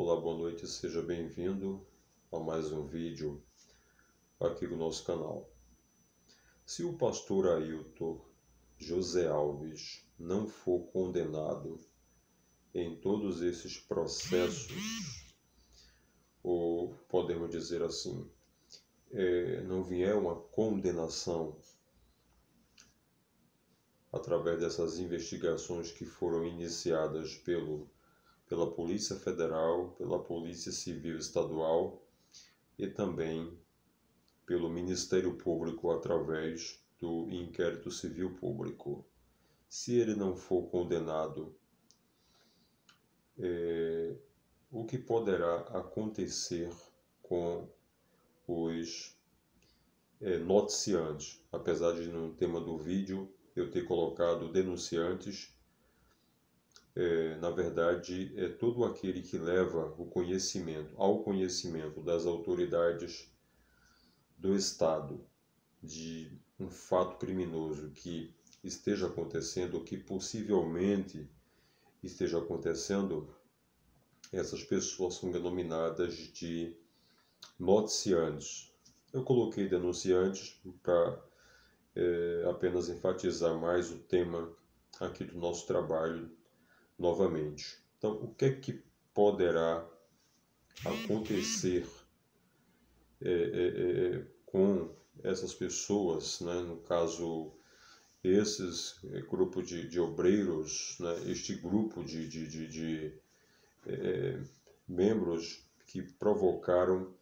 Olá, boa noite, seja bem-vindo a mais um vídeo aqui do nosso canal. Se o pastor Ailton José Alves não for condenado em todos esses processos, ou podemos dizer assim, não vier uma condenação através dessas investigações que foram iniciadas pela Polícia Federal, pela Polícia Civil Estadual e também pelo Ministério Público através do Inquérito Civil Público. Se ele não for condenado, o que poderá acontecer com os noticiantes? Apesar de no tema do vídeo eu ter colocado denunciantes, na verdade é todo aquele que leva ao conhecimento das autoridades do Estado de um fato criminoso que esteja acontecendo, ou que possivelmente esteja acontecendo. Essas pessoas são denominadas de noticiantes. Eu coloquei denunciantes para apenas enfatizar mais o tema aqui do nosso trabalho novamente. Então, o que é que poderá acontecer com essas pessoas, né? No caso, esses grupos de obreiros, né? Este grupo de membros que provocaram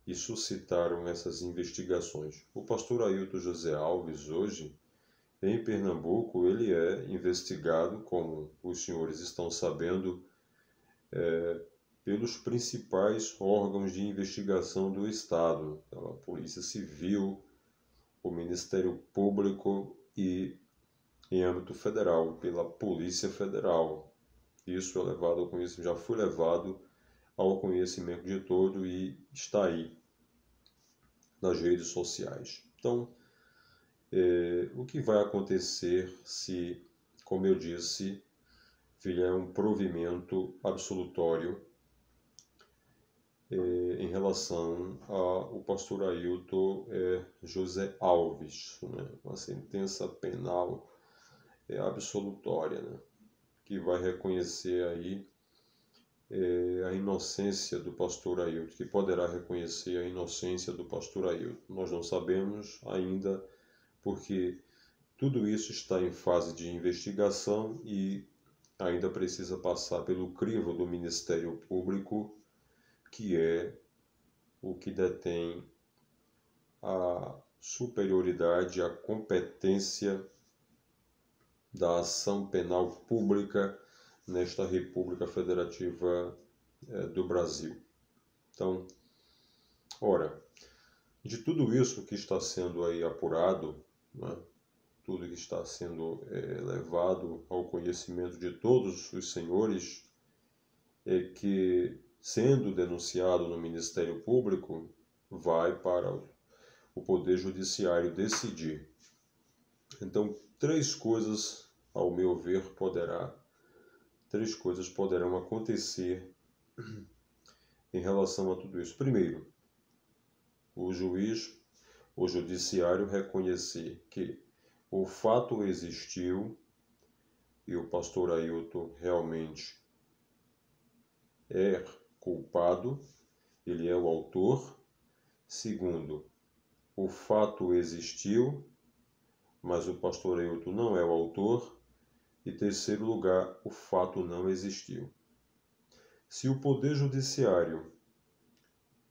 e suscitaram essas investigações. O pastor Ailton José Alves, hoje, em Pernambuco, ele é investigado, como os senhores estão sabendo, pelos principais órgãos de investigação do Estado, pela Polícia Civil, o Ministério Público e, em âmbito federal, pela Polícia Federal. Isso é levado ao conhecimento, já foi levado ao conhecimento de todo e está aí nas redes sociais. Então, o que vai acontecer se, como eu disse, vier um provimento absolutório em relação ao pastor Ailton José Alves, né? Uma sentença penal absolutória, né? Que vai reconhecer aí a inocência do pastor Ailton, que poderá reconhecer a inocência do pastor Ailton. Nós não sabemos ainda, porque tudo isso está em fase de investigação e ainda precisa passar pelo crivo do Ministério Público, que é o que detém a superioridade, a competência da ação penal pública nesta República Federativa do Brasil. Então, ora, de tudo isso que está sendo aí apurado, né, tudo que está sendo levado ao conhecimento de todos os senhores, é que, sendo denunciado no Ministério Público, vai para o Poder Judiciário decidir. Então, três coisas, ao meu ver, poderão acontecer em relação a tudo isso. Primeiro, o judiciário reconhecer que o fato existiu e o pastor Ailton realmente é culpado, ele é o autor. Segundo, o fato existiu, mas o pastor Ailton não é o autor. E terceiro lugar, o fato não existiu. Se o Poder Judiciário,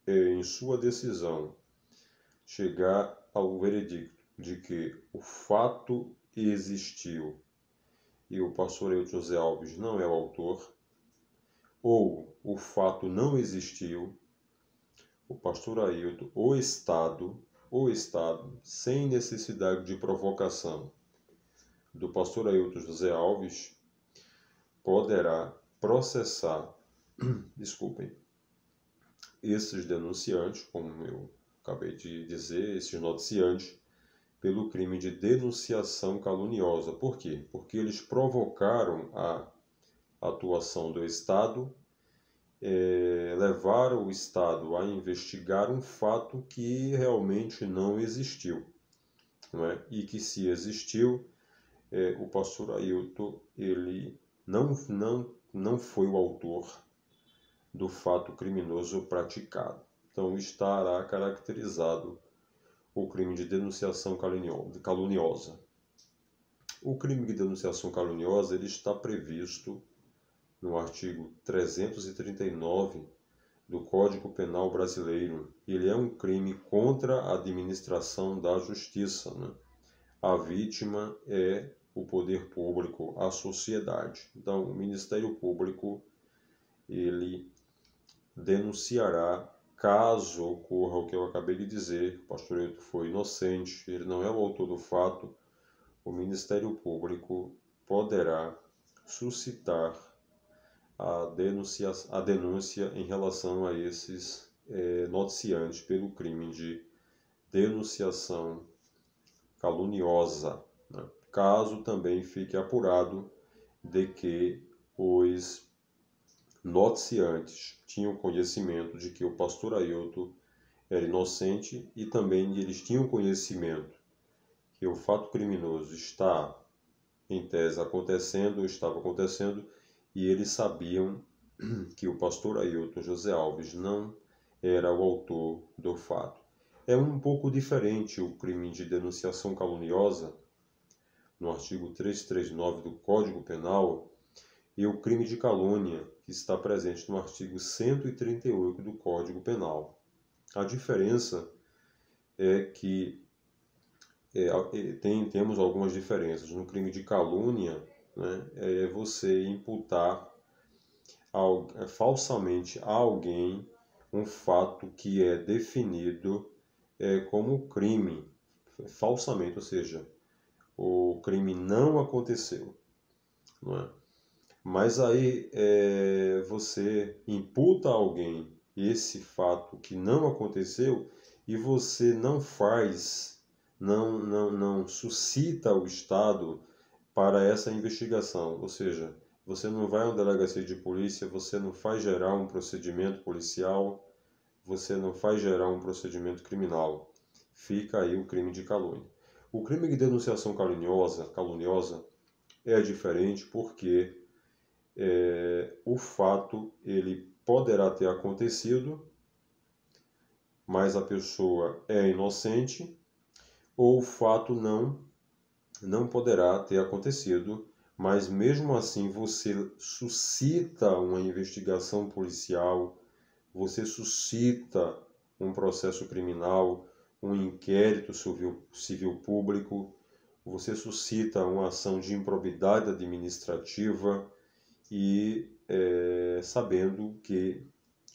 em sua decisão, chegar ao veredicto de que o fato existiu e o pastor Ailton José Alves não é o autor, ou o fato não existiu, o pastor Ailton, o Estado, sem necessidade de provocação do pastor Ailton José Alves, poderá processar, esses denunciantes, como eu acabei de dizer, esses noticiantes, pelo crime de denunciação caluniosa. Por quê? Porque eles provocaram a atuação do Estado levar o Estado a investigar um fato que realmente não existiu, não é? E que, se existiu, o pastor Ailton, ele não foi o autor do fato criminoso praticado. Então estará caracterizado o crime de denunciação caluniosa. O crime de denunciação caluniosa ele está previsto no artigo 339 do Código Penal Brasileiro. Ele é um crime contra a administração da justiça, né? A vítima é o poder público, a sociedade. Então, o Ministério Público ele denunciará caso ocorra o que eu acabei de dizer. O pastor Ailton foi inocente, ele não é o autor do fato. O Ministério Público poderá suscitar a denúncia em relação a esses noticiantes pelo crime de denunciação caluniosa, né? Caso também fique apurado de que os noticiantes tinham conhecimento de que o pastor Ailton era inocente e também eles tinham conhecimento que o fato criminoso está, em tese, acontecendo ou estava acontecendo, e eles sabiam que o pastor Ailton José Alves não era o autor do fato. É um pouco diferente o crime de denunciação caluniosa, no artigo 339 do Código Penal, e o crime de calúnia, que está presente no artigo 138 do Código Penal. A diferença é que temos algumas diferenças. No crime de calúnia, né, é você imputar falsamente a alguém um fato que é definido como crime, falsamente, ou seja, o crime não aconteceu, não é? Mas aí você imputa a alguém esse fato que não aconteceu e você não suscita o Estado para essa investigação. Ou seja, você não vai a uma delegacia de polícia, você não faz gerar um procedimento policial, você não faz gerar um procedimento criminal. Fica aí o crime de calúnia. O crime de denunciação caluniosa é diferente porque o fato ele poderá ter acontecido, mas a pessoa é inocente, ou o fato não poderá ter acontecido, mas mesmo assim você suscita uma investigação policial, você suscita um processo criminal, um inquérito civil público, você suscita uma ação de improbidade administrativa e sabendo que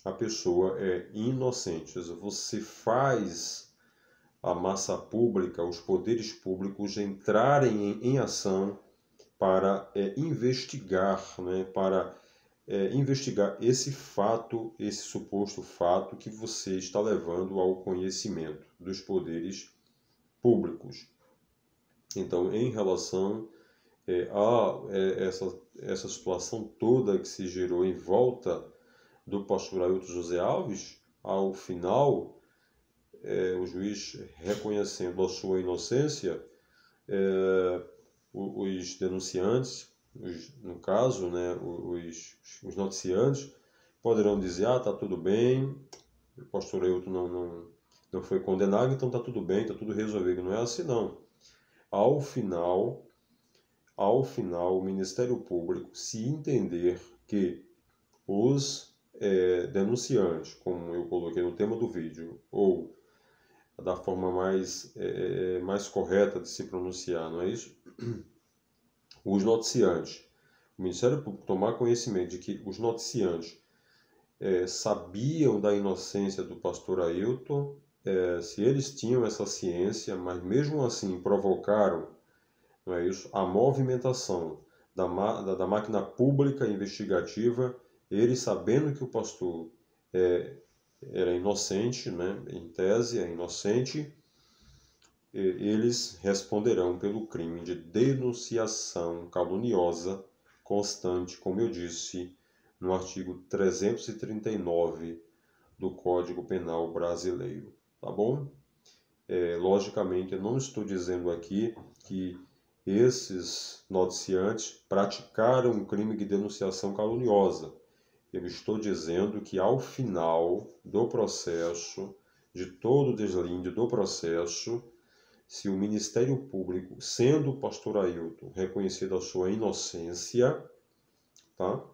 a pessoa é inocente. Você faz a massa pública, os poderes públicos entrarem em ação para investigar, né, para investigar esse fato, esse suposto fato que você está levando ao conhecimento dos poderes públicos. Então, em relação essa situação toda que se gerou em volta do pastor Ailton José Alves, ao final, o juiz reconhecendo a sua inocência, os denunciantes, no caso, né, os noticiantes, poderão dizer, está tudo bem, o pastor Ailton não foi condenado, então está tudo bem, está tudo resolvido. Não é assim, não. Ao final, o Ministério Público, se entender que os denunciantes, como eu coloquei no tema do vídeo, ou da forma mais correta de se pronunciar, não é isso? Os noticiantes, o Ministério Público tomar conhecimento de que os noticiantes sabiam da inocência do pastor Ailton, se eles tinham essa ciência, mas mesmo assim provocaram, não é isso, a movimentação da máquina pública investigativa, eles sabendo que o pastor era inocente, né, em tese é inocente, eles responderão pelo crime de denunciação caluniosa constante, como eu disse, no artigo 339 do Código Penal brasileiro, tá bom? Logicamente, eu não estou dizendo aqui que esses noticiantes praticaram um crime de denunciação caluniosa. Eu estou dizendo que ao final do processo, de todo o deslinde do processo, se o Ministério Público, sendo o pastor Ailton reconhecido a sua inocência, tá?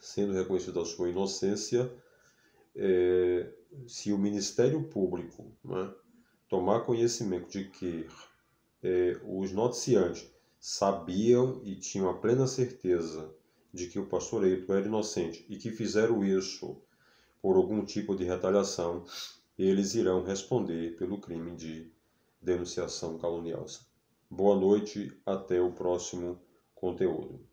Sendo reconhecido a sua inocência, se o Ministério Público, né, tomar conhecimento de que os noticiantes sabiam e tinham a plena certeza de que o pastor Ailton era inocente e que fizeram isso por algum tipo de retaliação, eles irão responder pelo crime de denunciação caluniosa. Boa noite, até o próximo conteúdo.